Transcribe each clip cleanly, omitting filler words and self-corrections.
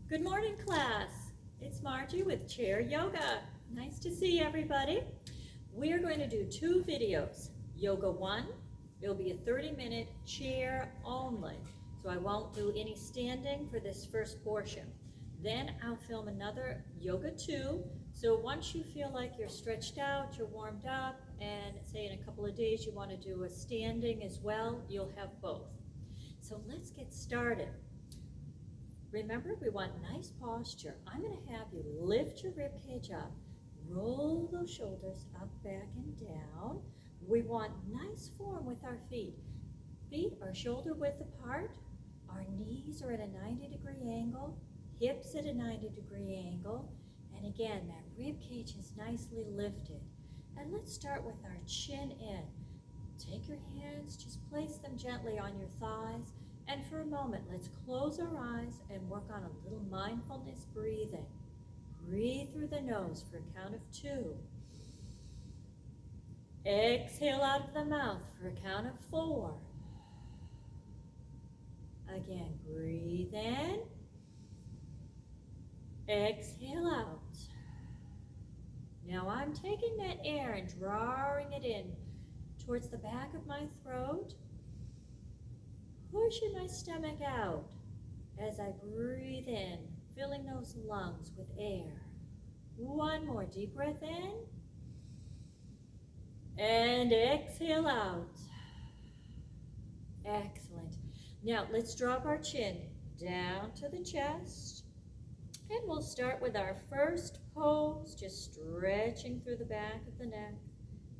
Good morning, class. It's Margie with Chair Yoga. Nice to see everybody. We're going to do two videos. Yoga 1, it'll be a 30-minute chair only, so I won't do any standing for this first portion. Then I'll film another Yoga 2, so once you feel like you're stretched out, you're warmed up, and say in a couple of days you want to do a standing as well, you'll have both. So let's get started. Remember, we want nice posture. I'm going to have you lift your rib cage up, roll those shoulders up, back, and down. We want nice form with our feet. Feet are shoulder width apart. Our knees are at a 90-degree angle, hips at a 90-degree angle. And again, that rib cage is nicely lifted. And let's start with our chin in. Take your hands, just place them gently on your thighs. And for a moment, let's close our eyes and work on a little mindfulness breathing. Breathe through the nose for a count of 2. Exhale out of the mouth for a count of 4. Again, breathe in. Exhale out. Now I'm taking that air and drawing it in towards the back of my throat, pushing my stomach out as I breathe in, filling those lungs with air. One more deep breath in, and exhale out. Excellent. Now let's drop our chin down to the chest, and we'll start with our first pose, just stretching through the back of the neck,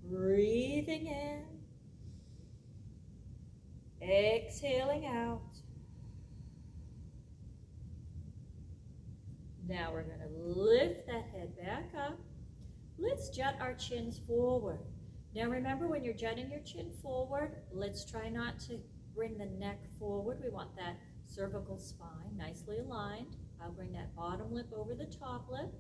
breathing in, exhaling out. Now we're going to lift that head back up. Let's jut our chins forward. Now remember, when you're jutting your chin forward, let's try not to bring the neck forward. We want that cervical spine nicely aligned. I'll bring that bottom lip over the top lip.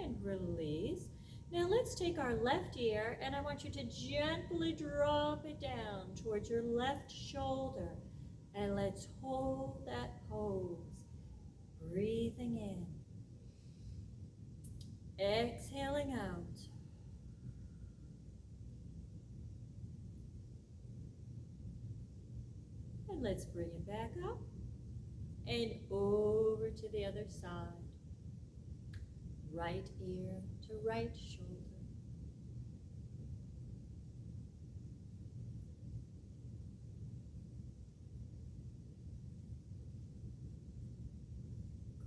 And release. Now let's take our left ear, and I want you to gently drop it down towards your left shoulder. And let's hold that pose. Breathing in. Exhaling out. And let's bring it back up and over to the other side. Right ear to right shoulder.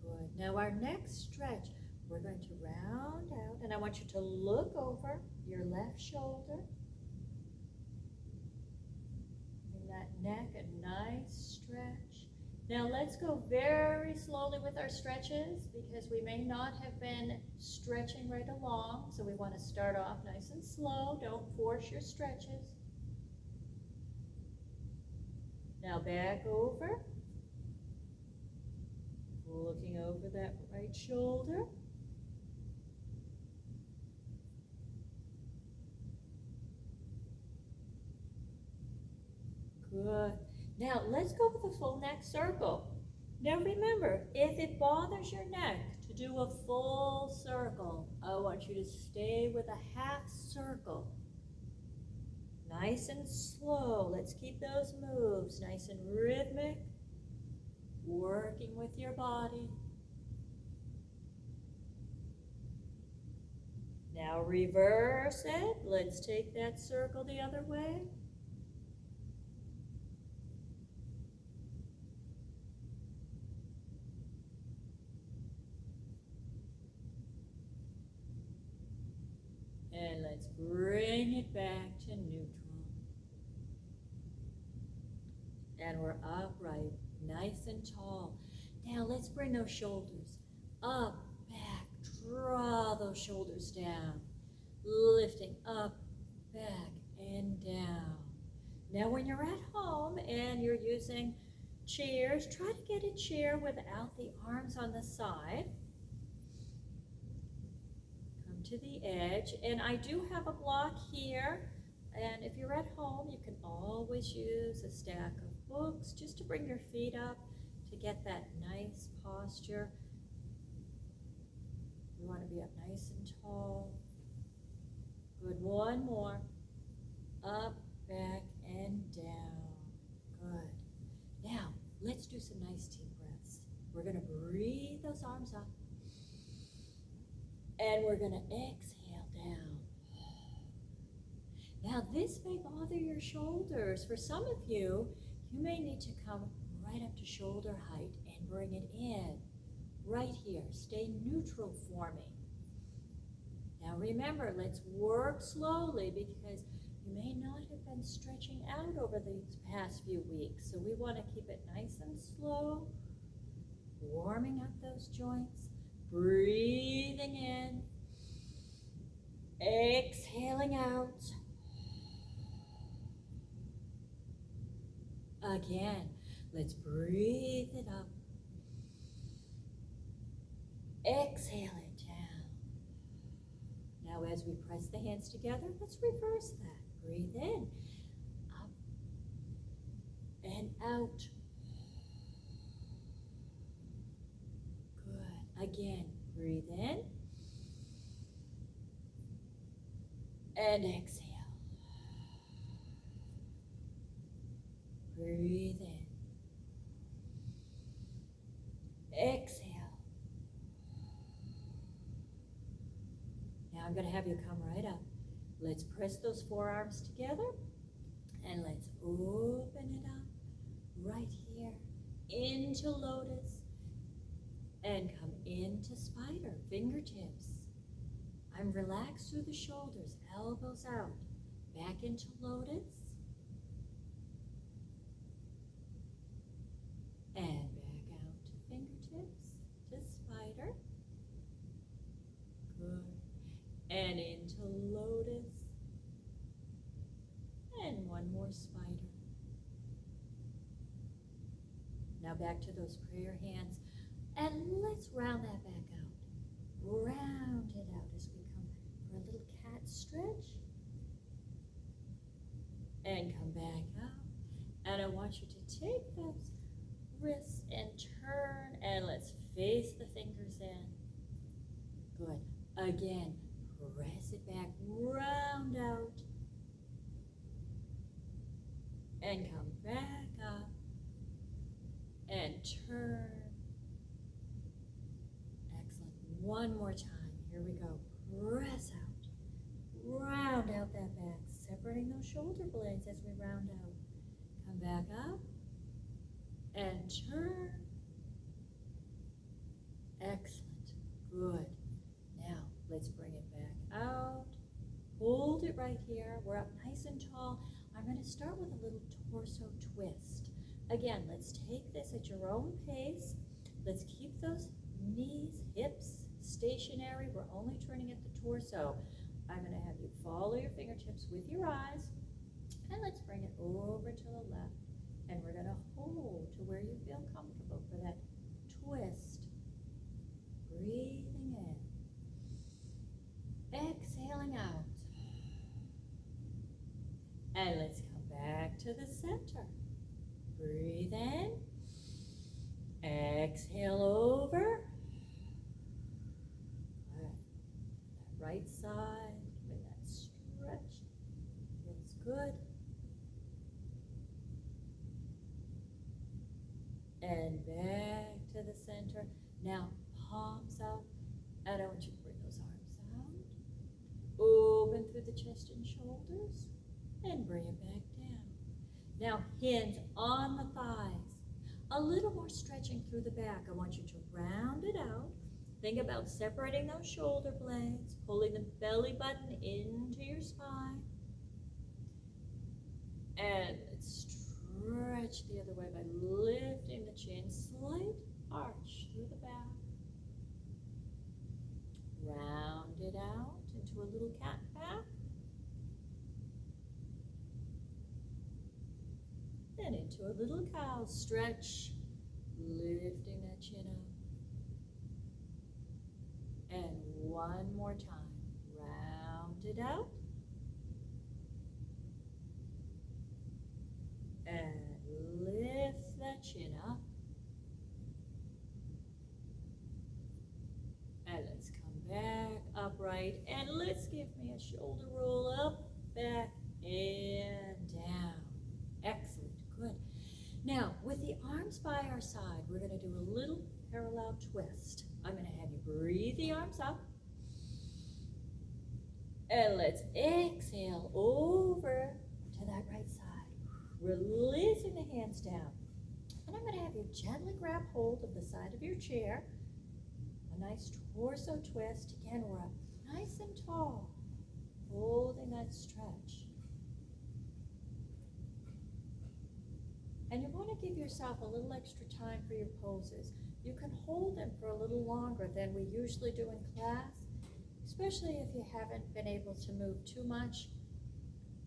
Good. Now our next stretch, we're going to round out, and I want you to look over your left shoulder. In that neck, a nice stretch. Now let's go very slowly with our stretches, because we may not have been stretching right along. So we want to start off nice and slow. Don't force your stretches. Now back over. Looking over that right shoulder. Good. Now let's go with a full neck circle. Now remember, if it bothers your neck to do a full circle, I want you to stay with a half circle. Nice and slow. Let's keep those moves nice and rhythmic, working with your body. Now reverse it. Let's take that circle the other way. And let's bring it back to neutral. And we're upright, nice and tall. Now let's bring those shoulders up, back, draw those shoulders down. Lifting up, back, and down. Now when you're at home and you're using chairs, try to get a chair without the arms on the side. Come to the edge. And I do have a block here. And if you're at home, you can always use a stack of books just to bring your feet up to get that nice posture. You want to be up nice and tall. Good, one more. Up, back, and down. Good. Now, let's do some nice deep breaths. We're going to breathe those arms up. And we're going to exhale down. Now, this may bother your shoulders. For some of you, you may need to come right up to shoulder height and bring it in. Right here. Stay neutral for me. Now remember, let's work slowly because you may not have been stretching out over these past few weeks. So we want to keep it nice and slow, warming up those joints, breathing in, exhaling out. Again, let's breathe it up. Exhale it down. Now as we press the hands together, let's reverse that. Breathe in, up and out. Good. Again, breathe in and exhale. Breathe in. Exhale. Now I'm going to have you come right up. Let's press those forearms together and let's open it up right here into lotus and come into spider, fingertips. I'm relaxed through the shoulders, elbows out, back into lotus and back out to fingertips, to spider. Good. And into lotus. And one more spider. Now back to those prayer hands. And let's round that back out. Round it out as we come for a little cat stretch. And come back up. And I want you to take those wrists and turn. And let's face the fingers in. Good. Again. Press it back, round out, and come back up, and turn. Excellent. One more time. Here we go. Press out, round out that back, separating those shoulder blades as we round out. Come back up, and turn. Excellent. Good. Now, let's bring it back out. Hold it right here. We're up nice and tall. I'm going to start with a little torso twist. Again, let's take this at your own pace. Let's keep those knees, hips stationary. We're only turning at the torso. I'm going to have you follow your fingertips with your eyes. And let's bring it over to the left. And we're going to hold to where you feel comfortable for that twist. Breathing in. Exhaling out. And let's come back to the center. Breathe in. Exhale over. All right. That right side, give it that stretch. Feels good. And back to the center. Now, palms out. And I want you to bring those arms out. Open through the chest and shoulders. And bring it back down. Now, hands on the thighs. A little more stretching through the back. I want you to round it out. Think about separating those shoulder blades, pulling the belly button into your spine. And stretch the other way by lifting the chin, slight arch through the back. Round it out into a little cat back. And into a little cow stretch, lifting that chin up. And one more time. round it out. And lift that chin up. And let's come back upright. And let's give me a shoulder roll up, back, and down. Excellent, good. Now, with the arms by our side, we're gonna do a little parallel twist. I'm gonna have you breathe the arms up. And let's exhale over to that right side. Releasing the hands down. And I'm going to have you gently grab hold of the side of your chair. A nice torso twist. Again, we're up nice and tall. Holding that stretch. And you want to give yourself a little extra time for your poses. You can hold them for a little longer than we usually do in class, especially if you haven't been able to move too much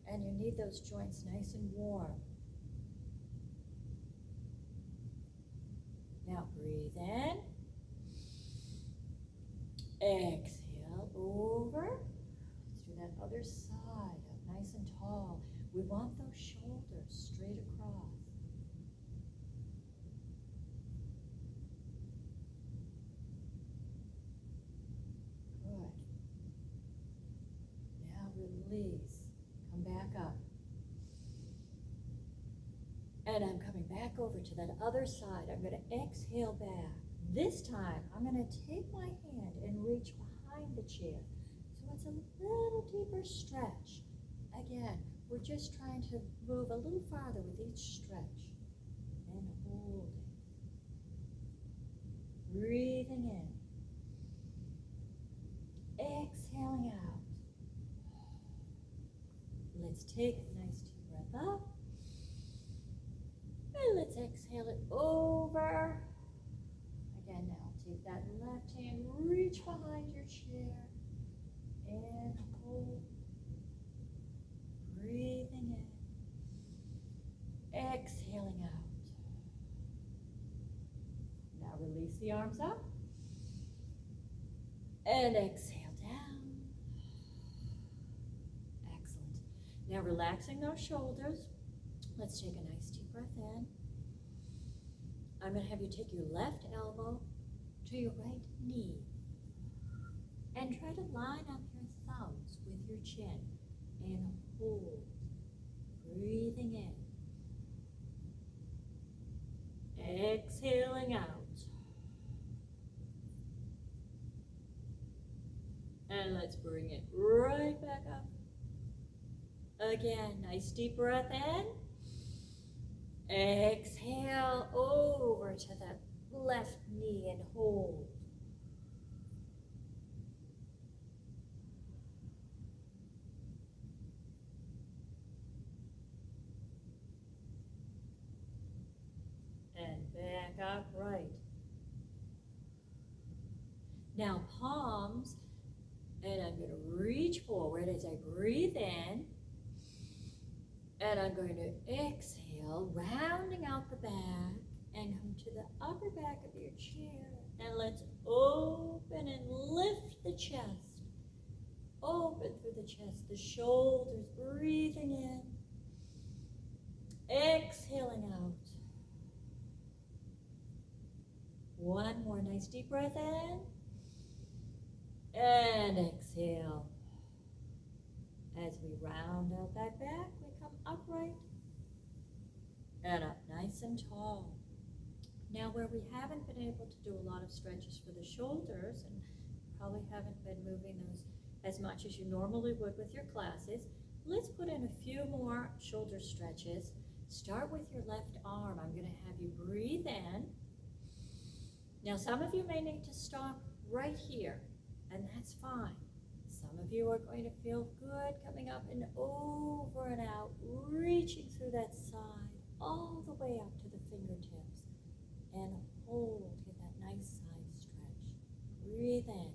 and you need those joints nice and warm. Now breathe in. Exhale over. Let's do that other side, up nice and tall. We want those shoulders straight across. Good. Now release. Come back up. And I'm coming back over to that other side. I'm going to exhale back. This time, I'm going to take my hand and reach behind the chair. So it's a little deeper stretch. Again, we're just trying to move a little farther with each stretch. And hold it. Breathing in. Exhaling out. Let's take a nice deep breath up. And let's exhale it over. Again, now take that left hand, reach behind your chair, and hold. Breathing in. Exhaling out. Now release the arms up. And exhale down. Excellent. Now relaxing those shoulders. Let's take a nice deep breath in. I'm going to have you take your left elbow to your right knee and try to line up your thumbs with your chin and hold. Breathing in. Exhaling out. And let's bring it right back up. Again, nice deep breath in. Exhale over to that left knee and hold. And back upright. Now palms, and I'm going to reach forward as I breathe in. And I'm going to exhale, rounding out the back, and come to the upper back of your chair. And let's open and lift the chest. Open through the chest, the shoulders, breathing in. Exhaling out. One more nice deep breath in. And exhale. As we round out that back, we come upright and up nice and tall. Now where we haven't been able to do a lot of stretches for the shoulders and probably haven't been moving those as much as you normally would with your classes, let's put in a few more shoulder stretches. Start with your left arm. I'm going to have you breathe in. Now some of you may need to stop right here, and that's fine. Some of you are going to feel good coming up and over and out, reaching through that side, all the way up to the fingertips. And hold, get that nice side stretch. Breathe in.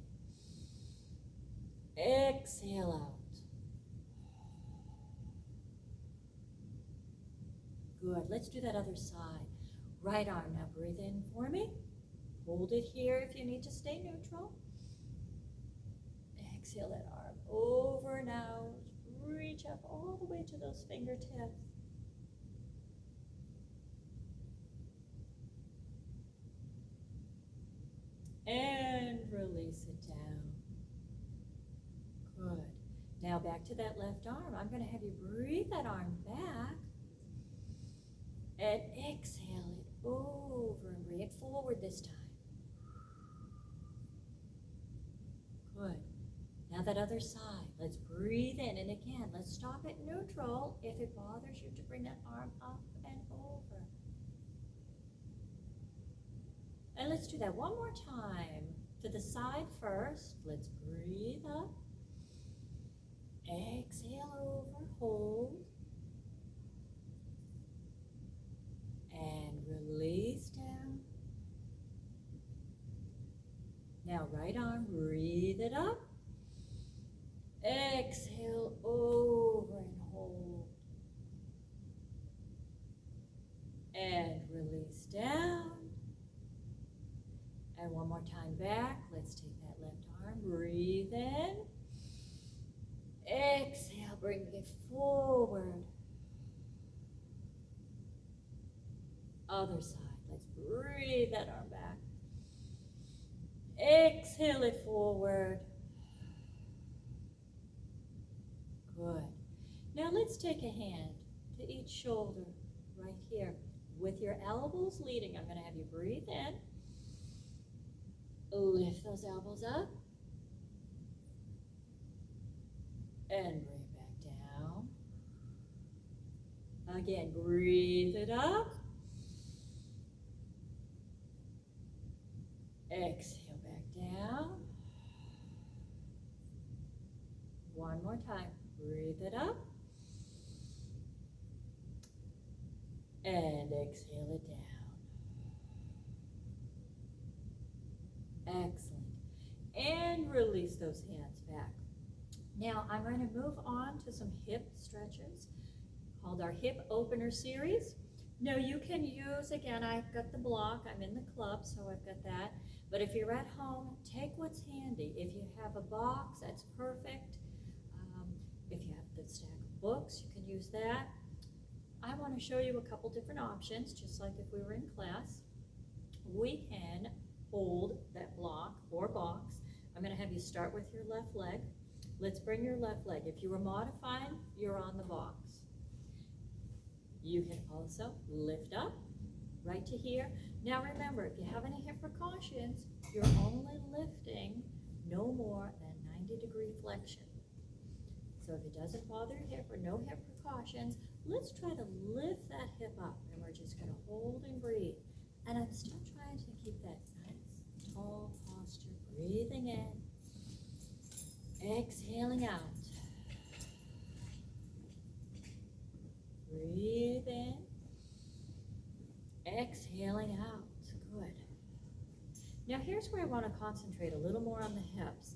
Exhale out. Good, let's do that other side. Right arm, now breathe in for me. Hold it here if you need to stay neutral. Exhale that arm over and out. Reach up all the way to those fingertips. And release it down. Good. Now back to that left arm. I'm going to have you breathe that arm back. And exhale it over and bring it forward this time. Good. Now that other side. Let's breathe in. And again, let's stop at neutral if it bothers you to bring that arm up and over. And let's do that one more time. To the side first. Let's breathe up. Exhale over, hold. And release down. Now right arm, breathe it up. Exhale over and hold. And release down. And one more time back. Let's take that left arm, breathe in. Exhale, bring it forward. Other side. Let's breathe that arm back. Exhale it forward. Good. Now let's take a hand to each shoulder right here. With your elbows leading, I'm going to have you breathe in. Lift those elbows up. And bring it back down. Again, breathe it up. Exhale back down. One more time. Breathe it up. And exhale it down. Excellent. And release those hands back. Now I'm going to move on to some hip stretches called our hip opener series. Now you can use, again, I've got the block, I'm in the club, so I've got that. But if you're at home, take what's handy. If you have a box, that's perfect. If you have the stack of books, you can use that. I want to show you a couple different options, just like if we were in class. We can hold that block or box. I'm going to have you start with your left leg. Let's bring your left leg. If you were modifying, you're on the box. You can also lift up right to here. Now remember, if you have any hip precautions, you're only lifting no more than 90-degree flexion. So if it doesn't bother your hip or no hip precautions, let's try to lift that hip up. And we're just going to hold and breathe. And I'm still trying to keep that nice, tall posture. Breathing in. Exhaling out. Breathe in. Exhaling out. Good. Now here's where I want to concentrate a little more on the hips.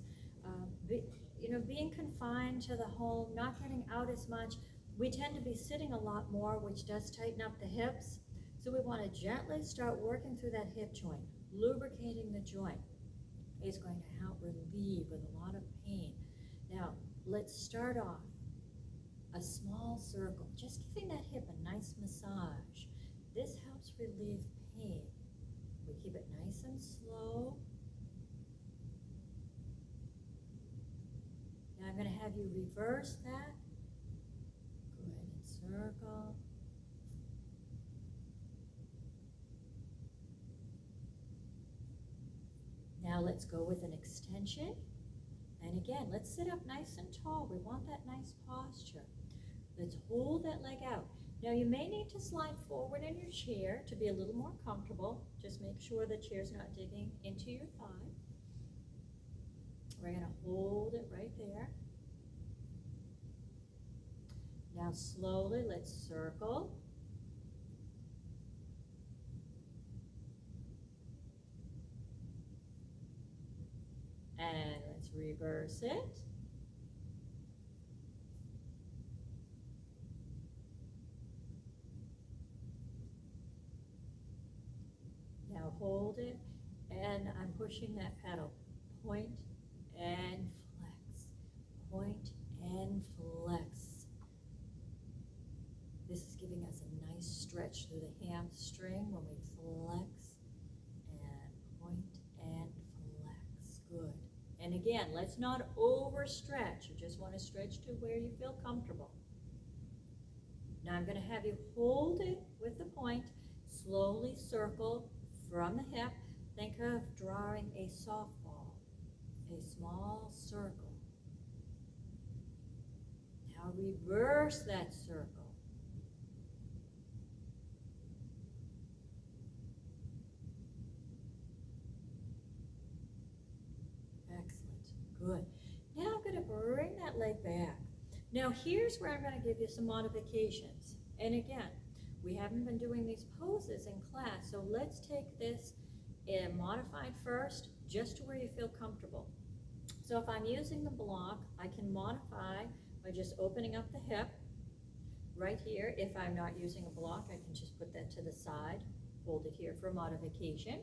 Being confined to the home, not getting out as much, we tend to be sitting a lot more, which does tighten up the hips. So we want to gently start working through that hip joint, lubricating the joint. It's going to help relieve with a lot of pain. Now, let's start off a small circle, just giving that hip a nice massage. This helps relieve pain. We keep it nice and slow. Now I'm going to have you reverse that. Go ahead and circle. Now let's go with an extension. And again, let's sit up nice and tall. We want that nice posture. Let's hold that leg out. Now you may need to slide forward in your chair to be a little more comfortable. Just make sure the chair's not digging into your thigh. We're going to hold it right there. Now slowly, let's circle. And let's reverse it. Now hold it, and I'm pushing that pedal. Point and flex. Point stretch through the hamstring when we flex and point and flex. Good. And again, let's not overstretch. You just want to stretch to where you feel comfortable. Now I'm going to have you hold it with the point, slowly circle from the hip. Think of drawing a softball, a small circle. Now reverse that circle. Excellent. Good. Now I'm going to bring that leg back. Now here's where I'm going to give you some modifications. And again, we haven't been doing these poses in class, so let's take this and modified first, just to where you feel comfortable. So if I'm using the block, I can modify by just opening up the hip right here. If I'm not using a block, I can just put that to the side, hold it here for modification.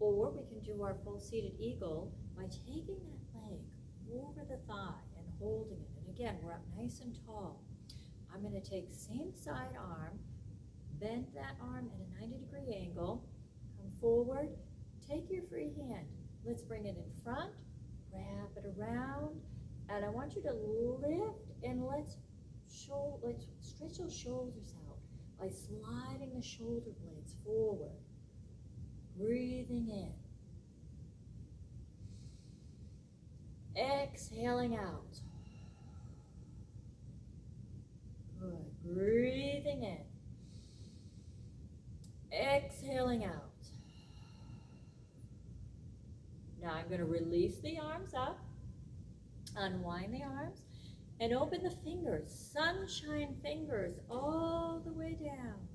Or we can do our full seated eagle by taking that leg over the thigh and holding it. And again, we're up nice and tall. I'm going to take same side arm, bend that arm at a 90-degree angle, come forward, take your free hand. Let's bring it in front, wrap it around, and I want you to lift and let's stretch those shoulders out by sliding the shoulder blades forward. Breathing in. Exhaling out. Good. Breathing in. Exhaling out. Now I'm going to release the arms up, unwind the arms, and open the fingers, sunshine fingers, all the way down.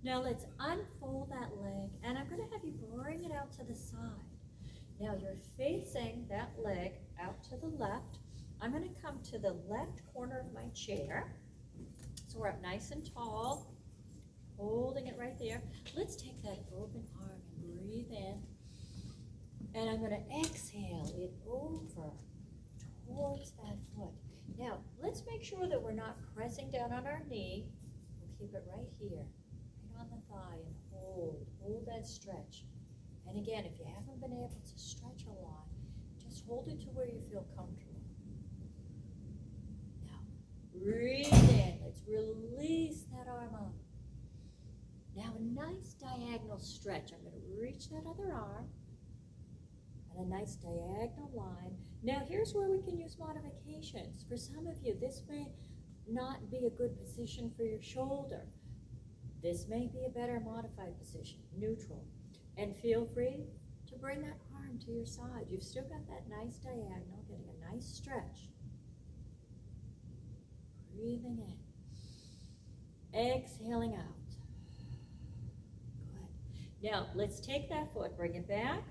Now let's unfold that leg, and I'm going to have you bring it out to the side. Now you're facing that leg out to the left. I'm going to come to the left corner of my chair. So we're up nice and tall, holding it right there. Let's take that open arm and breathe in. And I'm going to exhale it over towards that foot. Now, let's make sure that we're not pressing down on our knee. We'll keep it right here, right on the thigh, and hold that stretch. And again, if you haven't been able to stretch a lot, just hold it to where you feel comfortable. Now, breathe in. Let's release that arm up. Now, a nice diagonal stretch. I'm going to reach that other arm. A nice diagonal line. Now here's where we can use modifications. For some of you, this may not be a good position for your shoulder. This may be a better modified position, neutral. And feel free to bring that arm to your side. You've still got that nice diagonal, getting a nice stretch. Breathing in. Exhaling out. Good. Now let's take that foot, bring it back.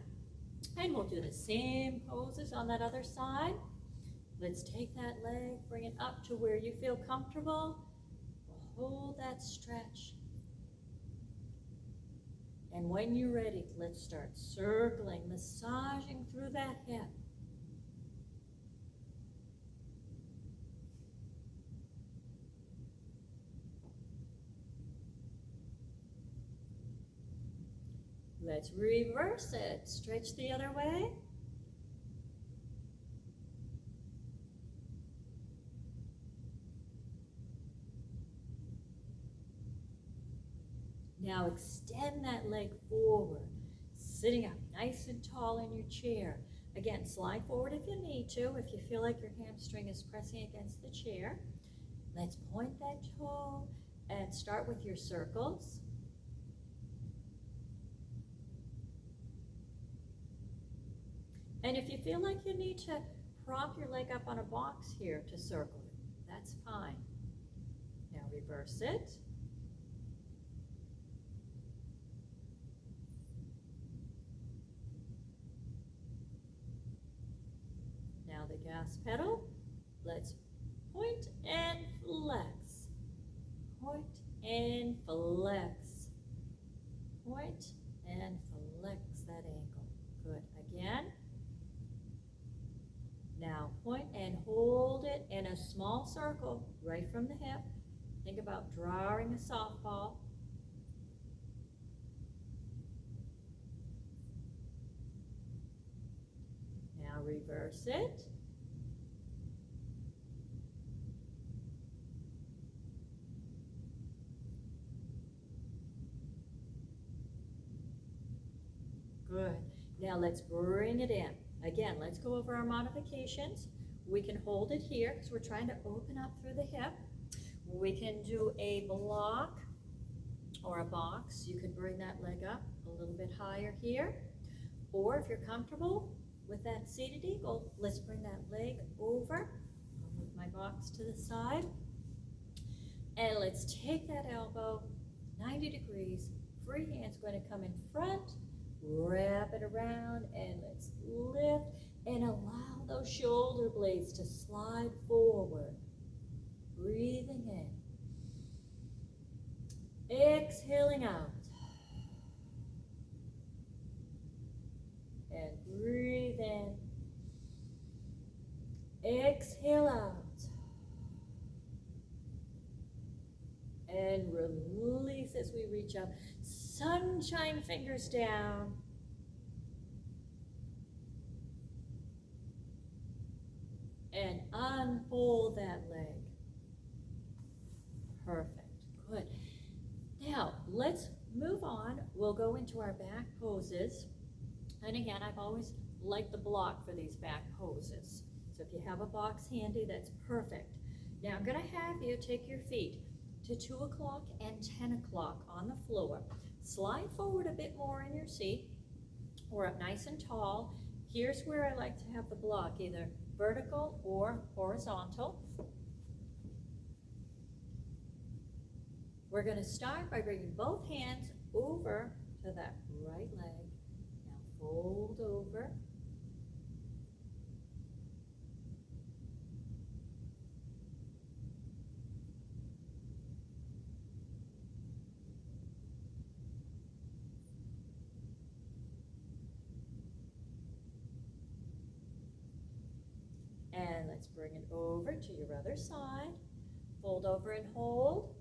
And we'll do the same poses on that other side. Let's take that leg, bring it up to where you feel comfortable. We'll hold that stretch. And when you're ready, let's start circling, massaging through that hip. Let's reverse it. Stretch the other way. Now extend that leg forward, sitting up nice and tall in your chair. Again, slide forward if you need to, if you feel like your hamstring is pressing against the chair. Let's point that toe and start with your circles. And if you feel like you need to prop your leg up on a box here to circle it, that's fine. Now reverse it. Now the gas pedal. Let's point and flex. Point and flex. Point and flex that ankle. Good. Again. Now point and hold it in a small circle right from the hip. Think about drawing a softball. Now reverse it. Good. Now let's bring it in. Again, let's go over our modifications. We can hold it here because we're trying to open up through the hip. We can do a block or a box. You could bring that leg up a little bit higher here. Or if you're comfortable with that seated eagle, let's bring that leg over. I'll move my box to the side. And let's take that elbow 90 degrees. Free hand's going to come in front. Wrap it around and let's lift and allow those shoulder blades to slide forward. Breathing in. Exhaling out. And breathe in. Exhale out. And release as we reach up. Sunshine fingers down. And unfold that leg. Perfect. Good. Now, let's move on. We'll go into our back poses. And again, I've always liked the block for these back poses. So if you have a box handy, that's perfect. Now, I'm going to have you take your feet to 2 o'clock and 10 o'clock on the floor. Slide forward a bit more in your seat or up nice and tall. Here's where I like to have the block, either vertical or horizontal. We're going to start by bringing both hands over to that right leg. Now fold over. And let's bring it over to your other side. Fold over and hold.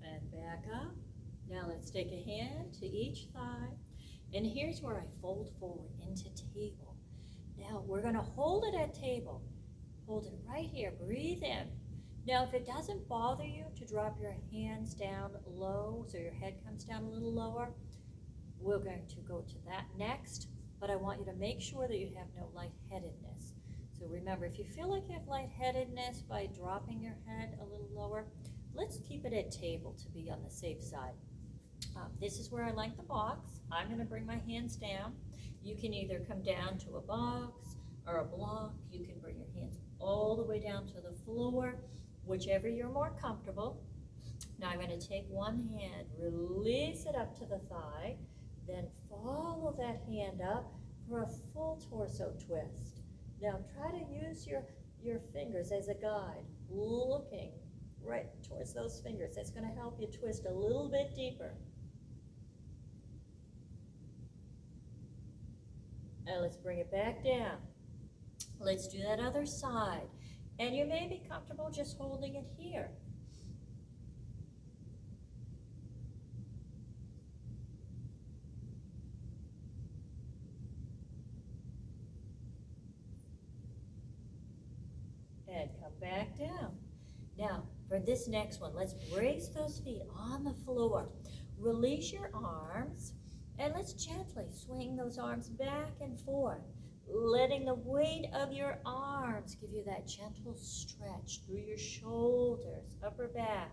And back up. Now let's take a hand to each thigh. And here's where I fold forward into table. Now we're going to hold it at table. Hold it right here. Breathe in. Now, if it doesn't bother you to drop your hands down low, so your head comes down a little lower, we're going to go to that next, but I want you to make sure that you have no lightheadedness. So remember, if you feel like you have lightheadedness by dropping your head a little lower, let's keep it at table to be on the safe side. This is where I like the box. I'm going to bring my hands down. You can either come down to a box or a block. You can bring your hands all the way down to the floor. Whichever you're more comfortable. Now I'm going to take one hand, release it up to the thigh, then follow that hand up for a full torso twist. Now try to use your fingers as a guide, looking right towards those fingers. That's going to help you twist a little bit deeper. And let's bring it back down. Let's do that other side. And you may be comfortable just holding it here. And come back down. Now, for this next one, let's brace those feet on the floor. Release your arms, and let's gently swing those arms back and forth. Letting the weight of your arms give you that gentle stretch through your shoulders, upper back.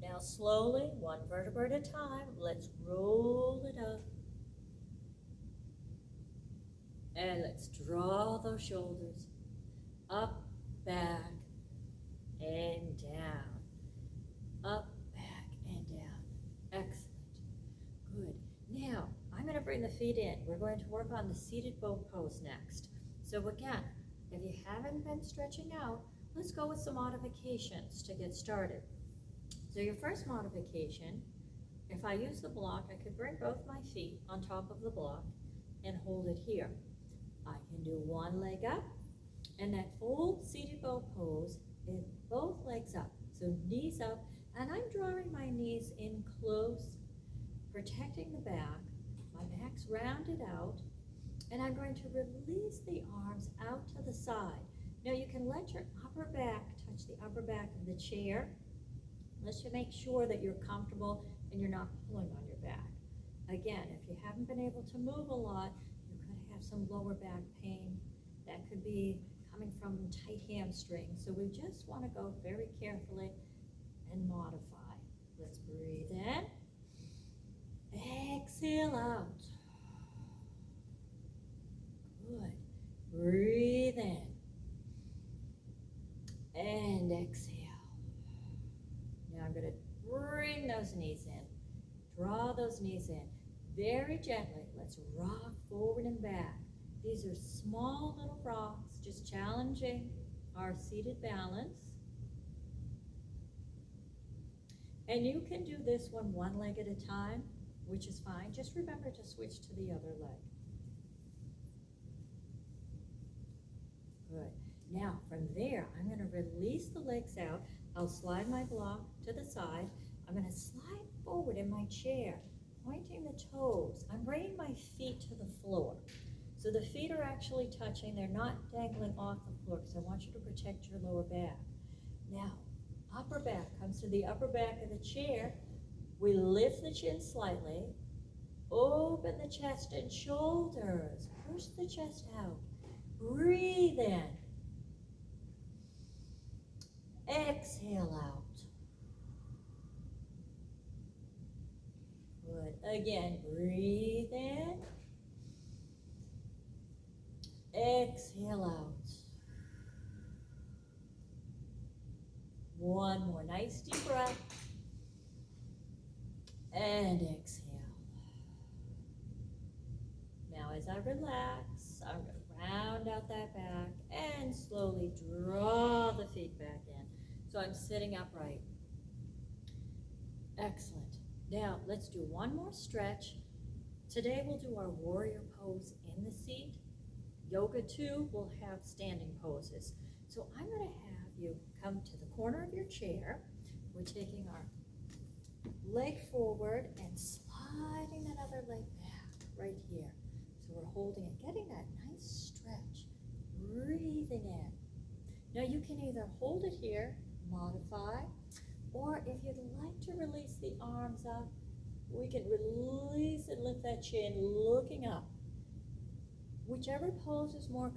Now slowly, one vertebra at a time, let's roll it up. And let's draw those shoulders up, back, and down. Up, back, and down. Excellent. Good. Now, I'm going to bring the feet in. We're going to work on the seated boat pose next. So again, if you haven't been stretching out, let's go with some modifications to get started. So your first modification, if I use the block, I could bring both my feet on top of the block and hold it here. I can do one leg up, and that full seated bow pose is both legs up. So knees up, and I'm drawing my knees in close, protecting the back. My back's rounded out, and I'm going to release the arms out to the side. Now you can let your upper back touch the upper back of the chair. Let's just make sure that you're comfortable and you're not pulling on your back. Again, if you haven't been able to move a lot, you could have some lower back pain. That could be coming from tight hamstrings. So we just want to go very carefully and modify. Let's breathe in. Exhale out. Good. Breathe in. And exhale. Now I'm going to bring those knees in. Draw those knees in. Very gently, let's rock forward and back. These are small little rocks, just challenging our seated balance. And you can do this one leg at a time, which is fine. Just remember to switch to the other leg. Good. Now, from there, I'm going to release the legs out. I'll slide my block to the side. I'm going to slide forward in my chair, pointing the toes. I'm bringing my feet to the floor. So the feet are actually touching. They're not dangling off the floor because I want you to protect your lower back. Now, upper back comes to the upper back of the chair. We lift the chin slightly. Open the chest and shoulders. Push the chest out. Breathe in. Exhale out. Good. Again, breathe in. Exhale out. One more nice deep breath. And exhale. Now as I relax, I'm going to round out that back and slowly draw the feet back in. So I'm sitting upright. Excellent. Now let's do one more stretch. Today we'll do our warrior pose in the seat. Yoga 2 will have standing poses. So I'm going to have you come to the corner of your chair. We're taking our leg forward and sliding that other leg back right here. So we're holding it, getting that nice stretch, breathing in. Now you can either hold it here, modify, or if you'd like to release the arms up, we can release and lift that chin looking up. Whichever pose is more